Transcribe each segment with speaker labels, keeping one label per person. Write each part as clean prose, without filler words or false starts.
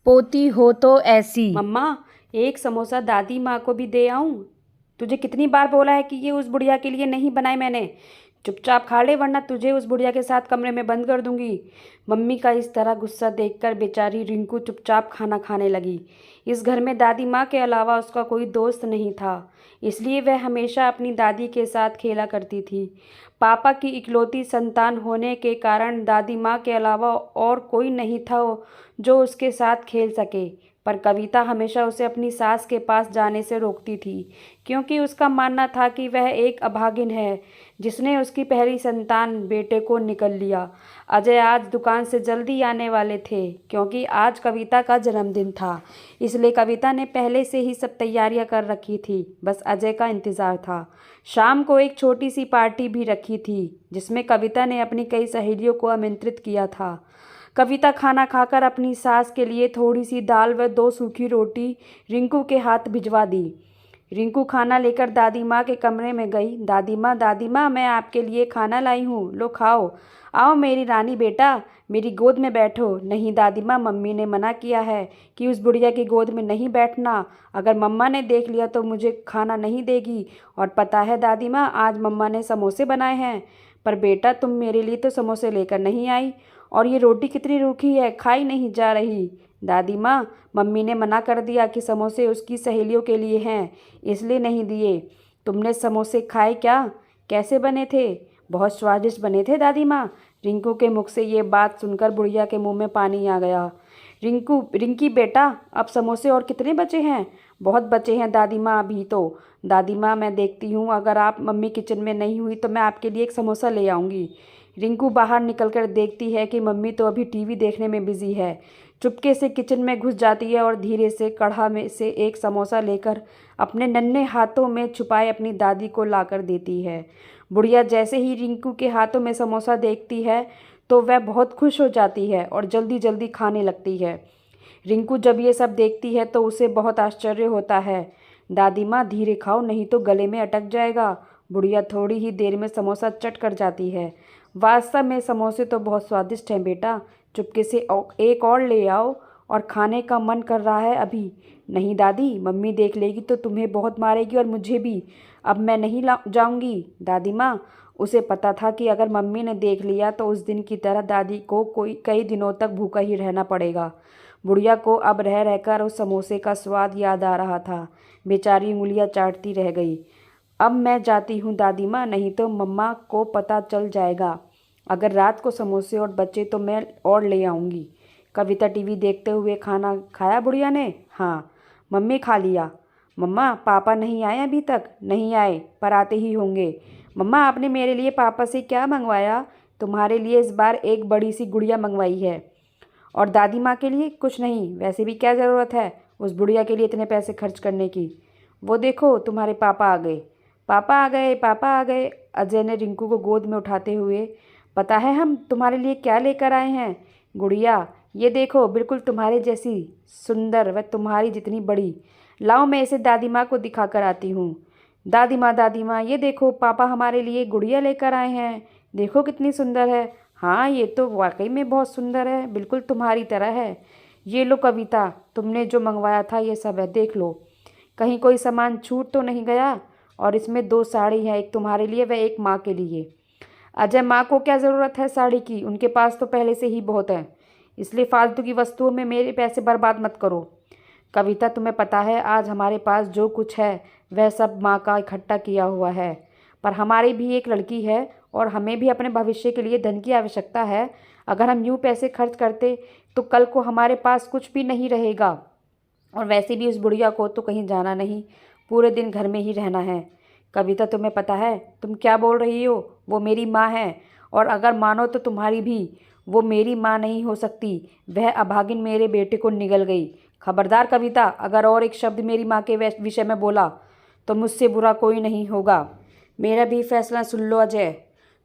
Speaker 1: पोती हो तो ऐसी।
Speaker 2: मम्मा, एक समोसा दादी माँ को भी दे आऊं? तुझे कितनी बार बोला है कि ये उस बुढ़िया के लिए नहीं बनाए मैंने। चुपचाप खा ले, वरना तुझे उस बुढ़िया के साथ कमरे में बंद कर दूंगी। मम्मी का इस तरह गुस्सा देखकर बेचारी रिंकू चुपचाप खाना खाने लगी। इस घर में दादी माँ के अलावा उसका कोई दोस्त नहीं था, इसलिए वह हमेशा अपनी दादी के साथ खेला करती थी। पापा की इकलौती संतान होने के कारण दादी माँ के अलावा और कोई नहीं था जो उसके साथ खेल सके। पर कविता हमेशा उसे अपनी सास के पास जाने से रोकती थी, क्योंकि उसका मानना था कि वह एक अभागिन है जिसने उसकी पहली संतान बेटे को निकल लिया। अजय आज दुकान से जल्दी आने वाले थे, क्योंकि आज कविता का जन्मदिन था। इसलिए कविता ने पहले से ही सब तैयारियां कर रखी थी, बस अजय का इंतज़ार था। शाम को एक छोटी सी पार्टी भी रखी थी, जिसमें कविता ने अपनी कई सहेलियों को आमंत्रित किया था। कविता खाना खाकर अपनी सास के लिए थोड़ी सी दाल व 2 सूखी रोटी रिंकू के हाथ भिजवा दी। रिंकू खाना लेकर दादी माँ के कमरे में गई। दादी माँ, मैं आपके लिए खाना लाई हूँ, लो खाओ। आओ मेरी रानी बेटा, मेरी गोद में बैठो। नहीं दादी माँ, मम्मी ने मना किया है कि उस बुढ़िया की गोद में नहीं बैठना। अगर मम्मा ने देख लिया तो मुझे खाना नहीं देगी। और पता है दादी माँ, आज मम्मा ने समोसे बनाए हैं। पर बेटा, तुम मेरे लिए तो समोसे लेकर नहीं आई, और ये रोटी कितनी रूखी है, खाई नहीं जा रही। दादी माँ, मम्मी ने मना कर दिया कि समोसे उसकी सहेलियों के लिए हैं, इसलिए नहीं दिए। तुमने समोसे खाए क्या? कैसे बने थे? बहुत स्वादिष्ट बने थे दादी माँ। रिंकू के मुख से ये बात सुनकर बुढ़िया के मुंह में पानी आ गया। रिंकी बेटा, अब समोसे और कितने बचे हैं? बहुत बचे हैं दादी माँ, अभी तो। दादी माँ, मैं देखती हूँ, अगर आप मम्मी किचन में नहीं हुई तो मैं आपके लिए एक समोसा ले आऊँगी। रिंकू बाहर निकलकर देखती है कि मम्मी तो अभी टीवी देखने में बिजी है। चुपके से किचन में घुस जाती है और धीरे से कढ़ा में से एक समोसा लेकर अपने नन्हे हाथों में छुपाए अपनी दादी को लाकर देती है। बुढ़िया जैसे ही रिंकू के हाथों में समोसा देखती है तो वह बहुत खुश हो जाती है और जल्दी जल्दी खाने लगती है। रिंकू जब ये सब देखती है तो उसे बहुत आश्चर्य होता है। दादी माँ, धीरे खाओ, नहीं तो गले में अटक जाएगा। बुढ़िया थोड़ी ही देर में समोसा चट कर जाती है। वास्तव में समोसे तो बहुत स्वादिष्ट हैं बेटा, चुपके से एक और ले आओ, और खाने का मन कर रहा है अभी। नहीं दादी, मम्मी देख लेगी तो तुम्हें बहुत मारेगी और मुझे भी। अब मैं नहीं जाऊंगी। दादी माँ, उसे पता था कि अगर मम्मी ने देख लिया तो उस दिन की तरह दादी को कई दिनों तक भूखा ही रहना पड़ेगा। बुढ़िया को अब रह रहकर उस समोसे का स्वाद याद आ रहा था। बेचारी उंगलियां चाटती रह गई। अब मैं जाती हूँ दादी माँ, नहीं तो मम्मा को पता चल जाएगा। अगर रात को समोसे और बचे तो मैं और ले आऊँगी। कविता टीवी देखते हुए, खाना खाया बुढ़िया ने? हाँ। मम्मी, खा लिया। मम्मा, पापा नहीं आए अभी तक? नहीं आए, पर आते ही होंगे। मम्मा, आपने मेरे लिए पापा से क्या मंगवाया? तुम्हारे लिए इस बार एक बड़ी सी गुड़िया मंगवाई है। और दादी माँ के लिए कुछ नहीं, वैसे भी क्या ज़रूरत है उस बुढ़िया के लिए इतने पैसे खर्च करने की। वो देखो, तुम्हारे पापा आ गए। पापा आ गए, पापा आ गए। अजय ने रिंकू को गोद में उठाते हुए, पता है हम तुम्हारे लिए क्या लेकर आए हैं? गुड़िया, ये देखो, बिल्कुल तुम्हारे जैसी सुंदर व तुम्हारी जितनी बड़ी। लाओ, मैं इसे दादी माँ को दिखा कर आती हूँ। दादी माँ, ये देखो, पापा हमारे लिए गुड़िया लेकर आए हैं। देखो कितनी सुंदर है। हाँ, ये तो वाकई में बहुत सुंदर है, बिल्कुल तुम्हारी तरह है। ये लो कविता, तुमने जो मंगवाया था ये सब है, देख लो। कहीं कोई सामान छूट तो नहीं गया? और इसमें 2 साड़ी हैं, एक तुम्हारे लिए व एक माँ के लिए। अजय, माँ को क्या ज़रूरत है साड़ी की? उनके पास तो पहले से ही बहुत है, इसलिए फालतू की वस्तुओं में मेरे पैसे बर्बाद मत करो। कविता, तुम्हें पता है आज हमारे पास जो कुछ है वह सब माँ का इकट्ठा किया हुआ है। पर हमारी भी एक लड़की है और हमें भी अपने भविष्य के लिए धन की आवश्यकता है। अगर हम यूँ पैसे खर्च करते तो कल को हमारे पास कुछ भी नहीं रहेगा। और वैसे भी उस बुढ़िया को तो कहीं जाना नहीं, पूरे दिन घर में ही रहना है। कविता, तुम्हें पता है तुम क्या बोल रही हो? वो मेरी माँ है, और अगर मानो तो तुम्हारी भी। वो मेरी माँ नहीं हो सकती, वह अभागिन मेरे बेटे को निगल गई। खबरदार कविता, अगर और एक शब्द मेरी माँ के विषय में बोला तो मुझसे बुरा कोई नहीं होगा। मेरा भी फैसला सुन लो अजय,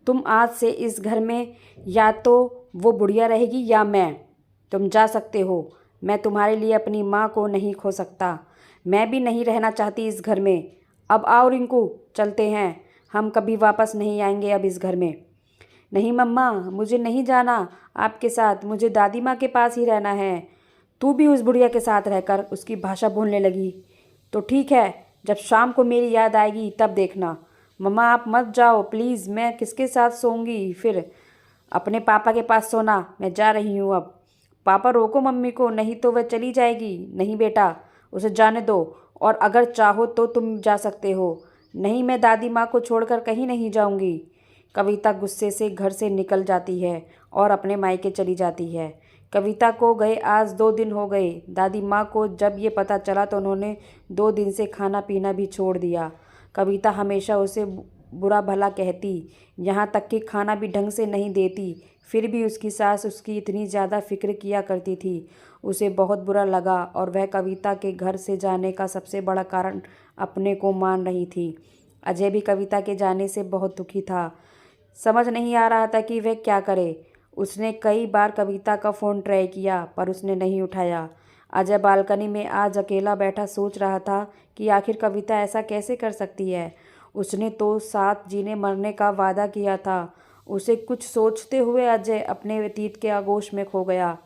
Speaker 2: तुम आज से इस घर में या तो वो बुढ़िया रहेगी या मैं। तुम जा सकते हो। मैं तुम्हारे लिए अपनी माँ को नहीं खो सकता। मैं भी नहीं रहना चाहती इस घर में। अब आओ रिंकू, चलते हैं। हम कभी वापस नहीं आएंगे अब इस घर में। नहीं मम्मा, मुझे नहीं जाना आपके साथ, मुझे दादी माँ के पास ही रहना है। तू भी उस बुढ़िया के साथ रहकर उसकी भाषा बोलने लगी तो ठीक है, जब शाम को मेरी याद आएगी तब देखना। मम्मा आप मत जाओ प्लीज़, मैं किसके साथ सोऊंगी फिर? अपने पापा के पास सोना, मैं जा रही हूँ अब। पापा रोको मम्मी को, नहीं तो वह चली जाएगी। नहीं बेटा, उसे जाने दो, और अगर चाहो तो तुम जा सकते हो। नहीं, मैं दादी माँ को छोड़कर कहीं नहीं जाऊँगी। कविता गुस्से से घर से निकल जाती है और अपने मायके चली जाती है। कविता को गए आज 2 दिन हो गए। दादी माँ को जब ये पता चला तो उन्होंने 2 दिन से खाना पीना भी छोड़ दिया। कविता हमेशा उसे बुरा भला कहती, यहाँ तक कि खाना भी ढंग से नहीं देती। फिर भी उसकी सास उसकी इतनी ज़्यादा फिक्र किया करती थी। उसे बहुत बुरा लगा और वह कविता के घर से जाने का सबसे बड़ा कारण अपने को मान रही थी। अजय भी कविता के जाने से बहुत दुखी था। समझ नहीं आ रहा था कि वह क्या करे। उसने कई बार कविता का फ़ोन ट्राई किया पर उसने नहीं उठाया। अजय बालकनी में आज अकेला बैठा सोच रहा था कि आखिर कविता ऐसा कैसे कर सकती है। उसने तो साथ जीने मरने का वादा किया था। उसे कुछ सोचते हुए अजय अपने अतीत के आगोश में खो गया।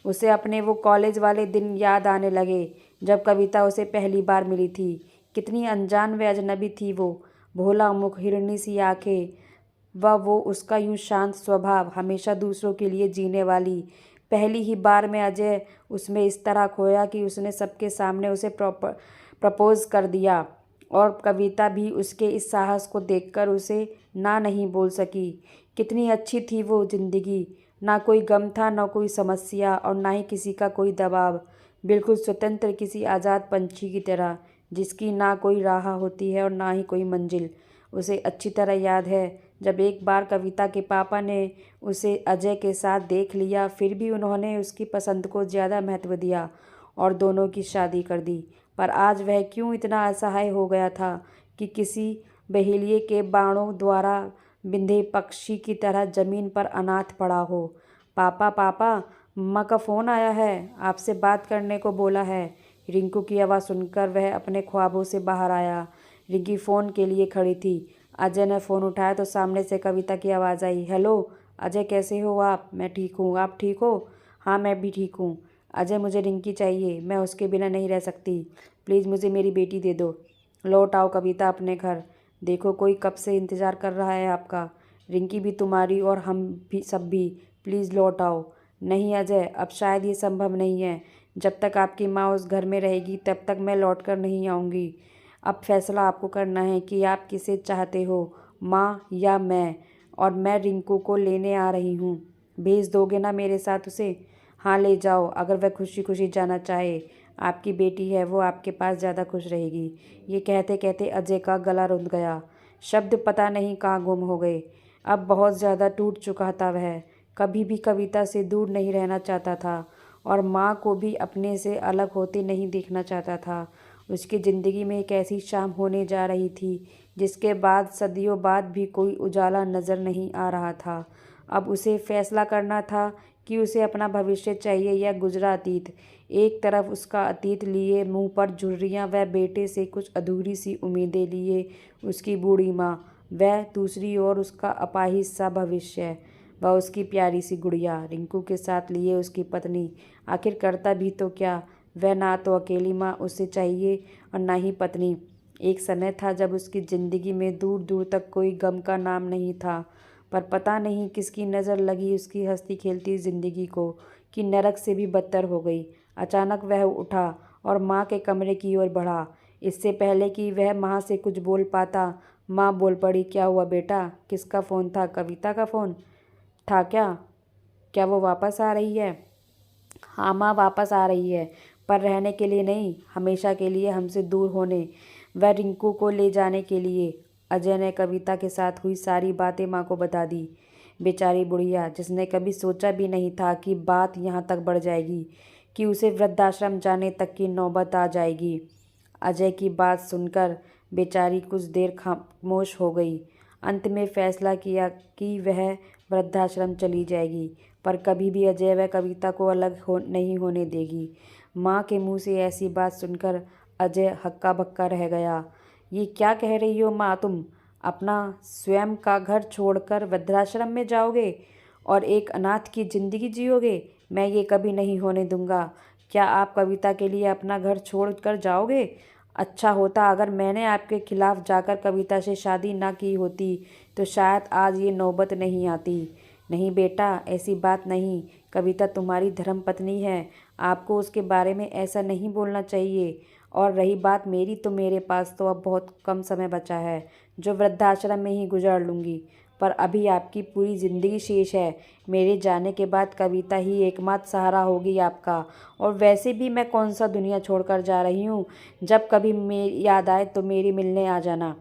Speaker 2: उसे अपने वो कॉलेज वाले दिन याद आने लगे जब कविता उसे पहली बार मिली थी। कितनी अनजान व अजनबी थी वो। भोला मुख, हिरनी सी आंखें, वो उसका यूं शांत स्वभाव, हमेशा दूसरों के लिए जीने वाली। पहली ही बार में अजय उसमें इस तरह खोया कि उसने सबके सामने उसे प्रपोज कर दिया, और कविता भी उसके इस साहस को देखकर उसे ना नहीं बोल सकी। कितनी अच्छी थी वो ज़िंदगी। ना कोई गम था, ना कोई समस्या, और ना ही किसी का कोई दबाव। बिल्कुल स्वतंत्र, किसी आज़ाद पंछी की तरह, जिसकी ना कोई राह होती है और ना ही कोई मंजिल। उसे अच्छी तरह याद है जब एक बार कविता के पापा ने उसे अजय के साथ देख लिया, फिर भी उन्होंने उसकी पसंद को ज़्यादा महत्व दिया और दोनों की शादी कर दी। पर आज वह क्यों इतना असहाय हो गया था कि किसी बहेलिए के बाणों द्वारा बिंधे पक्षी की तरह ज़मीन पर अनाथ पड़ा हो। पापा पापा, मम्मा का फ़ोन आया है, आपसे बात करने को बोला है। रिंकू की आवाज़ सुनकर वह अपने ख्वाबों से बाहर आया। रिंकी फ़ोन के लिए खड़ी थी। अजय ने फ़ोन उठाया तो सामने से कविता की आवाज़ आई, हेलो अजय, कैसे हो आप? मैं ठीक हूँ, आप ठीक हो? हाँ मैं भी ठीक हूँ। अजय, मुझे रिंकी चाहिए, मैं उसके बिना नहीं रह सकती। प्लीज़ मुझे मेरी बेटी दे दो। लौट आओ कविता अपने घर। देखो कोई कब से इंतज़ार कर रहा है आपका। रिंकी भी तुम्हारी और हम भी सब भी। प्लीज़ लौट आओ। नहीं अजय, अब शायद ये संभव नहीं है। जब तक आपकी माँ उस घर में रहेगी तब तक मैं लौट कर नहीं आऊँगी। अब फैसला आपको करना है कि आप किसे चाहते हो, माँ या मैं। और मैं रिंकू को लेने आ रही हूँ। भेज दोगे ना मेरे साथ उसे? हाँ ले जाओ, अगर वह खुशी खुशी जाना चाहे। आपकी बेटी है, वो आपके पास ज़्यादा खुश रहेगी। ये कहते कहते अजय का गला रुंध गया। शब्द पता नहीं कहाँ गुम हो गए। अब बहुत ज़्यादा टूट चुका था वह। कभी भी कविता से दूर नहीं रहना चाहता था और माँ को भी अपने से अलग होते नहीं देखना चाहता था। उसकी ज़िंदगी में एक ऐसी शाम होने जा रही थी जिसके बाद सदियों बाद भी कोई उजाला नज़र नहीं आ रहा था। अब उसे फैसला करना था कि उसे अपना भविष्य चाहिए या गुजरा अतीत। एक तरफ उसका अतीत लिए मुंह पर झुर्रियाँ व बेटे से कुछ अधूरी सी उम्मीदें लिए उसकी बूढ़ी माँ, वह दूसरी ओर उसका अपाहिज सा भविष्य, वह उसकी प्यारी सी गुड़िया रिंकू के साथ लिए उसकी पत्नी। आखिर करता भी तो क्या? वह ना तो अकेली माँ उसे चाहिए और ना ही पत्नी। एक समय था जब उसकी ज़िंदगी में दूर दूर तक कोई गम का नाम नहीं था, पर पता नहीं किसकी नज़र लगी उसकी हंसती खेलती ज़िंदगी को कि नरक से भी बदतर हो गई। अचानक वह उठा और माँ के कमरे की ओर बढ़ा। इससे पहले कि वह माँ से कुछ बोल पाता, माँ बोल पड़ी, क्या हुआ बेटा? किसका फ़ोन था? कविता का फ़ोन था क्या? क्या वो वापस आ रही है? हाँ माँ वापस आ रही है, पर रहने के लिए नहीं, हमेशा के लिए हमसे दूर होने, वह रिंकू को ले जाने के लिए। अजय ने कविता के साथ हुई सारी बातें माँ को बता दी। बेचारी बुढ़िया, जिसने कभी सोचा भी नहीं था कि बात यहाँ तक बढ़ जाएगी, कि उसे वृद्धाश्रम जाने तक की नौबत आ जाएगी। अजय की बात सुनकर बेचारी कुछ देर खामोश हो गई। अंत में फैसला किया कि वह वृद्धाश्रम चली जाएगी, पर कभी भी अजय व कविता को अलग नहीं होने देगी। माँ के मुंह से ऐसी बात सुनकर अजय हक्का बक्का रह गया। ये क्या कह रही हो माँ तुम? अपना स्वयं का घर छोड़कर वृद्धाश्रम में जाओगे और एक अनाथ की ज़िंदगी जियोगे? मैं ये कभी नहीं होने दूंगा। क्या आप कविता के लिए अपना घर छोड़ कर जाओगे? अच्छा होता अगर मैंने आपके खिलाफ जाकर कविता से शादी ना की होती, तो शायद आज ये नौबत नहीं आती। नहीं बेटा, ऐसी बात नहीं। कविता तुम्हारी धर्मपत्नी है, आपको उसके बारे में ऐसा नहीं बोलना चाहिए। और रही बात मेरी, तो मेरे पास तो अब बहुत कम समय बचा है, जो वृद्धाश्रम में ही गुजार लूँगी। पर अभी आपकी पूरी ज़िंदगी शेष है। मेरे जाने के बाद कविता ही एकमात्र सहारा होगी आपका। और वैसे भी मैं कौन सा दुनिया छोड़कर जा रही हूँ। जब कभी मेरी याद आए तो मेरी मिलने आ जाना।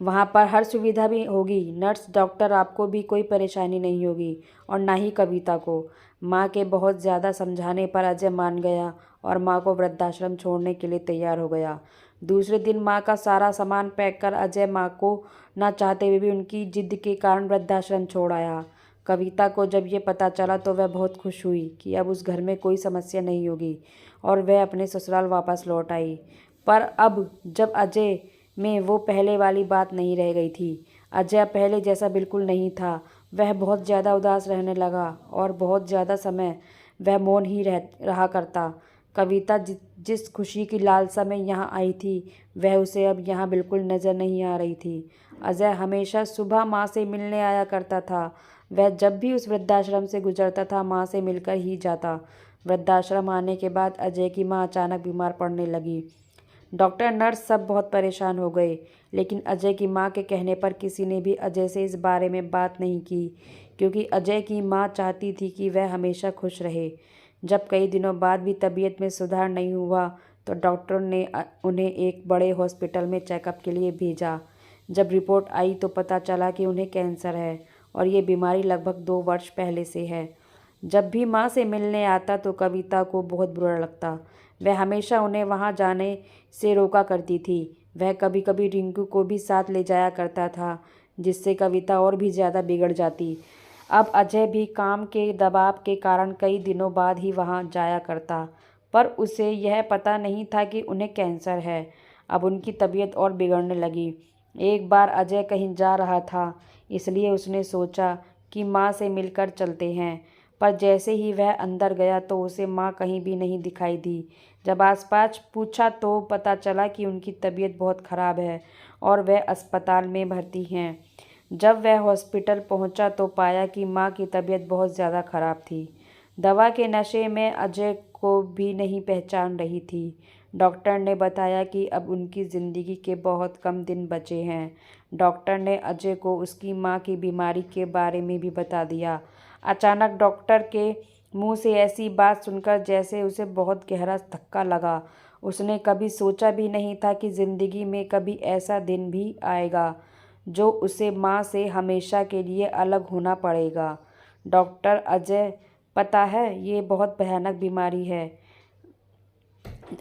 Speaker 2: वहाँ पर हर सुविधा भी होगी, नर्स डॉक्टर, आपको भी कोई परेशानी नहीं होगी, और ना ही कविता को। माँ के बहुत ज़्यादा समझाने पर अजय मान गया और माँ को वृद्धाश्रम छोड़ने के लिए तैयार हो गया। दूसरे दिन माँ का सारा सामान पैक कर अजय माँ को ना चाहते हुए भी उनकी जिद के कारण वृद्धाश्रम छोड़ आया। कविता को जब ये पता चला तो वह बहुत खुश हुई कि अब उस घर में कोई समस्या नहीं होगी, और वह अपने ससुराल वापस लौट आई। पर अब जब अजय में वो पहले वाली बात नहीं रह गई थी। अजय पहले जैसा बिल्कुल नहीं था। वह बहुत ज़्यादा उदास रहने लगा और बहुत ज़्यादा समय वह मौन ही रहा करता। कविता जिस खुशी की लालसा में यहाँ आई थी, वह उसे अब यहाँ बिल्कुल नज़र नहीं आ रही थी। अजय हमेशा सुबह माँ से मिलने आया करता था। वह जब भी उस वृद्धाश्रम से गुजरता था, माँ से मिलकर ही जाता। वृद्धाश्रम आने के बाद अजय की माँ अचानक बीमार पड़ने लगी। डॉक्टर नर्स सब बहुत परेशान हो गए, लेकिन अजय की माँ के कहने पर किसी ने भी अजय से इस बारे में बात नहीं की, क्योंकि अजय की माँ चाहती थी कि वह हमेशा खुश रहे। जब कई दिनों बाद भी तबीयत में सुधार नहीं हुआ, तो डॉक्टर ने उन्हें एक बड़े हॉस्पिटल में चेकअप के लिए भेजा। जब रिपोर्ट आई तो पता चला कि उन्हें कैंसर है, और ये बीमारी लगभग 2 वर्ष पहले से है। जब भी माँ से मिलने आता तो कविता को बहुत बुरा लगता। वह हमेशा उन्हें वहाँ जाने से रोका करती थी। वह कभी कभी रिंकू को भी साथ ले जाया करता था, जिससे कविता और भी ज़्यादा बिगड़ जाती। अब अजय भी काम के दबाव के कारण कई दिनों बाद ही वहाँ जाया करता, पर उसे यह पता नहीं था कि उन्हें कैंसर है। अब उनकी तबीयत और बिगड़ने लगी। एक बार अजय कहीं जा रहा था, इसलिए उसने सोचा कि माँ से मिलकर चलते हैं। पर जैसे ही वह अंदर गया तो उसे माँ कहीं भी नहीं दिखाई दी। जब आसपास पूछा तो पता चला कि उनकी तबीयत बहुत ख़राब है और वह अस्पताल में भर्ती हैं। जब वह हॉस्पिटल पहुंचा तो पाया कि माँ की तबीयत बहुत ज़्यादा ख़राब थी। दवा के नशे में अजय को भी नहीं पहचान रही थी। डॉक्टर ने बताया कि अब उनकी ज़िंदगी के बहुत कम दिन बचे हैं। डॉक्टर ने अजय को उसकी माँ की बीमारी के बारे में भी बता दिया। अचानक डॉक्टर के मुंह से ऐसी बात सुनकर जैसे उसे बहुत गहरा धक्का लगा। उसने कभी सोचा भी नहीं था कि ज़िंदगी में कभी ऐसा दिन भी आएगा जो उसे माँ से हमेशा के लिए अलग होना पड़ेगा। डॉक्टर अजय, पता है ये बहुत भयानक बीमारी है।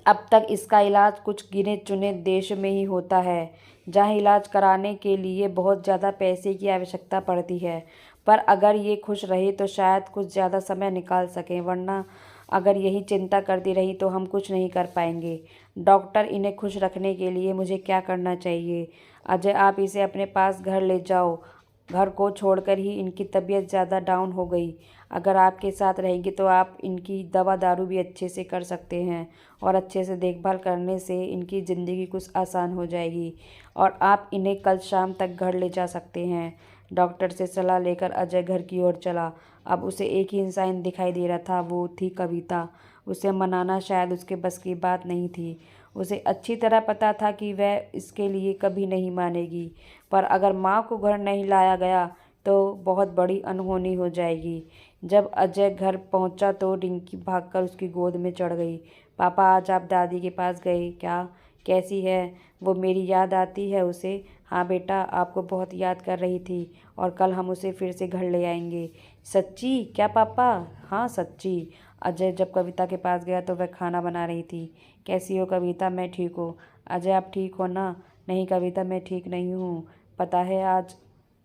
Speaker 2: अब तक इसका इलाज कुछ गिने चुने देश में ही होता है, जहाँ इलाज कराने के लिए बहुत ज़्यादा पैसे की आवश्यकता पड़ती है। पर अगर ये खुश रहे तो शायद कुछ ज़्यादा समय निकाल सकें, वरना अगर यही चिंता करती रही तो हम कुछ नहीं कर पाएंगे। डॉक्टर, इन्हें खुश रखने के लिए मुझे क्या करना चाहिए? अजय, आप इसे अपने पास घर ले जाओ। घर को छोड़कर ही इनकी तबीयत ज़्यादा डाउन हो गई। अगर आपके साथ रहेंगे तो आप इनकी दवा दारू भी अच्छे से कर सकते हैं, और अच्छे से देखभाल करने से इनकी ज़िंदगी कुछ आसान हो जाएगी, और आप इन्हें कल शाम तक घर ले जा सकते हैं। डॉक्टर से सलाह लेकर अजय घर की ओर चला। अब उसे एक ही इंसान दिखाई दे रहा था, वो थी कविता। उसे मनाना शायद उसके बस की बात नहीं थी। उसे अच्छी तरह पता था कि वह इसके लिए कभी नहीं मानेगी, पर अगर माँ को घर नहीं लाया गया तो बहुत बड़ी अनहोनी हो जाएगी। जब अजय घर पहुंचा तो रिंकी भागकर उसकी गोद में चढ़ गई। पापा, आज आप दादी के पास गए क्या? कैसी है वो? मेरी याद आती है उसे? हाँ बेटा, आपको बहुत याद कर रही थी, और कल हम उसे फिर से घर ले आएंगे। सच्ची? क्या पापा? हाँ सच्ची। अजय जब कविता के पास गया तो वह खाना बना रही थी। कैसी हो कविता? मैं ठीक हूँ। अजय, आप ठीक हो ना? नहीं कविता, मैं ठीक नहीं हूँ। पता है, आज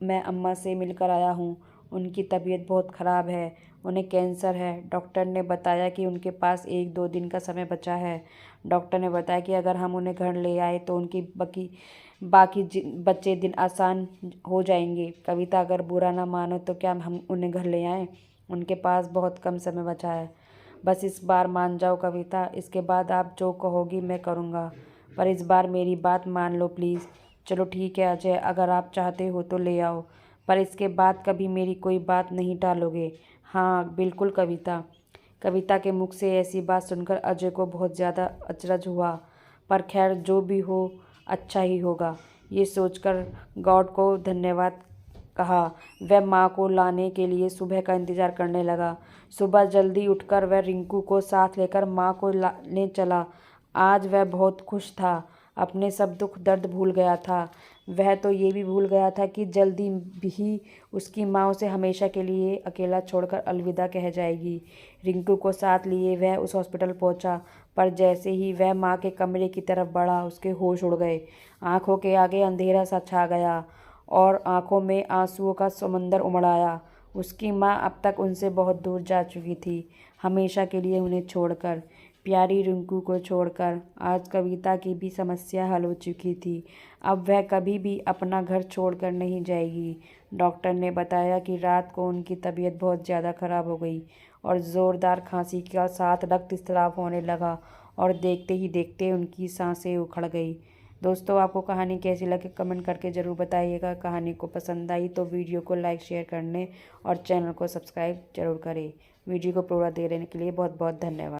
Speaker 2: मैं अम्मा से मिलकर आया हूँ। उनकी तबीयत बहुत ख़राब है, उन्हें कैंसर है। डॉक्टर ने बताया कि उनके पास 1-2 दिन का समय बचा है। डॉक्टर ने बताया कि अगर हम उन्हें घर ले आए तो उनकी बाकी बच्चे दिन आसान हो जाएंगे। कविता, अगर बुरा ना मानो तो क्या हम उन्हें घर ले आएँ? उनके पास बहुत कम समय बचा है। बस इस बार मान जाओ कविता, इसके बाद आप जो कहोगी मैं करूँगा, पर इस बार मेरी बात मान लो प्लीज़। चलो ठीक है अजय, अगर आप चाहते हो तो ले आओ, पर इसके बाद कभी मेरी कोई बात नहीं टालोगे। हाँ बिल्कुल कविता। कविता के मुख से ऐसी बात सुनकर अजय को बहुत ज़्यादा अचरज हुआ, पर खैर जो भी हो अच्छा ही होगा, ये सोचकर गॉड को धन्यवाद कहा। वह माँ को लाने के लिए सुबह का इंतज़ार करने लगा। सुबह जल्दी उठकर वह रिंकू को साथ लेकर माँ को लाने चला। आज वह बहुत खुश था, अपने सब दुख दर्द भूल गया था। वह तो ये भी भूल गया था कि जल्दी भी उसकी माँ उसे हमेशा के लिए अकेला छोड़कर अलविदा कह जाएगी। रिंकू को साथ लिए वह उस हॉस्पिटल पहुंचा, पर जैसे ही वह माँ के कमरे की तरफ बढ़ा उसके होश उड़ गए। आंखों के आगे अंधेरा सा छा गया और आंखों में आंसुओं का समंदर उमड़ आया। उसकी माँ अब तक उनसे बहुत दूर जा चुकी थी, हमेशा के लिए उन्हें छोड़कर, प्यारी रिंकू को छोड़कर। आज कविता की भी समस्या हल हो चुकी थी, अब वह कभी भी अपना घर छोड़कर नहीं जाएगी। डॉक्टर ने बताया कि रात को उनकी तबीयत बहुत ज़्यादा ख़राब हो गई और ज़ोरदार खांसी के साथ रक्तस्राव होने लगा और देखते ही देखते उनकी सांसें उखड़ गई। दोस्तों आपको कहानी कैसी लगी कमेंट करके ज़रूर बताइएगा। कहानी को पसंद आई तो वीडियो को लाइक शेयर करने और चैनल को सब्सक्राइब जरूर करें। वीडियो को पूरा देखने के लिए बहुत बहुत धन्यवाद।